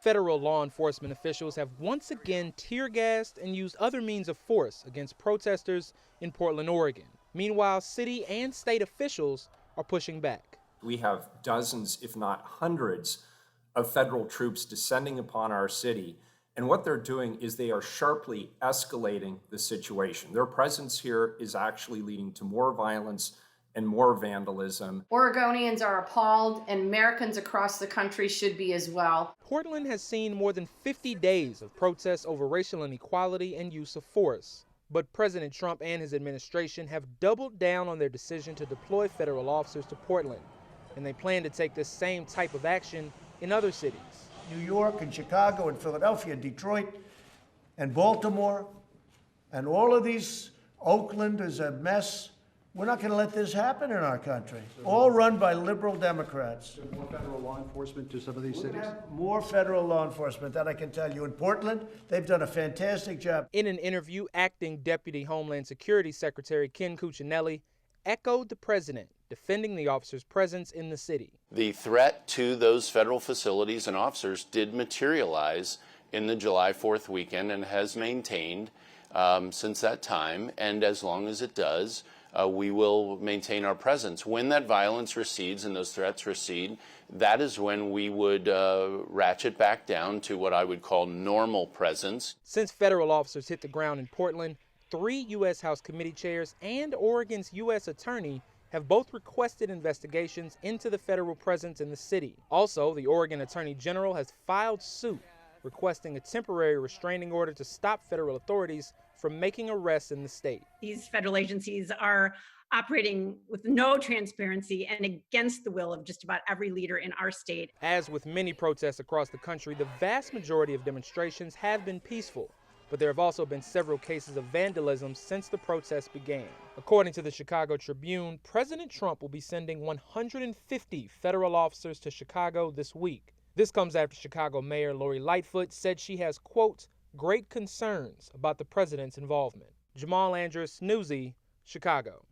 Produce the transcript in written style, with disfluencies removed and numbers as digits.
Federal law enforcement officials have once again tear-gassed and used other means of force against protesters in Portland, Oregon. Meanwhile, city and state officials are pushing back. We have dozens, if not hundreds, of federal troops descending upon our city. And what they're doing is they are sharply escalating the situation. Their presence here is actually leading to more violence and more vandalism. Oregonians are appalled, and Americans across the country should be as well. Portland has seen more than 50 days of protests over racial inequality and use of force. But President Trump and his administration have doubled down on their decision to deploy federal officers to Portland, and they plan to take this same type of action in other cities. New York and Chicago and Philadelphia and Detroit and Baltimore and all of these, Oakland is a mess. We're not going to let this happen in our country. All run by liberal Democrats. More federal law enforcement to some of these cities? More federal law enforcement, that I can tell you. In Portland, they've done a fantastic job. In an interview, Acting Deputy Homeland Security Secretary Ken Cuccinelli echoed the president, defending the officers' presence in the city. The threat to those federal facilities and officers did materialize in the July 4th weekend and has maintained since that time, and as long as it does, we will maintain our presence. When that violence recedes and those threats recede, that is when we would ratchet back down to what I would call normal presence. Since federal officers hit the ground in Portland, 3 U.S. House committee chairs and Oregon's U.S. attorney have both requested investigations into the federal presence in the city. Also, the Oregon Attorney General has filed suit requesting a temporary restraining order to stop federal authorities from making arrests in the state. These federal agencies are operating with no transparency and against the will of just about every leader in our state. As with many protests across the country, the vast majority of demonstrations have been peaceful, but there have also been several cases of vandalism since the protests began. According to the Chicago Tribune, President Trump will be sending 150 federal officers to Chicago this week. This comes after Chicago Mayor Lori Lightfoot said she has, quote, great concerns about the president's involvement. Jamal Andrus, Newsy, Chicago.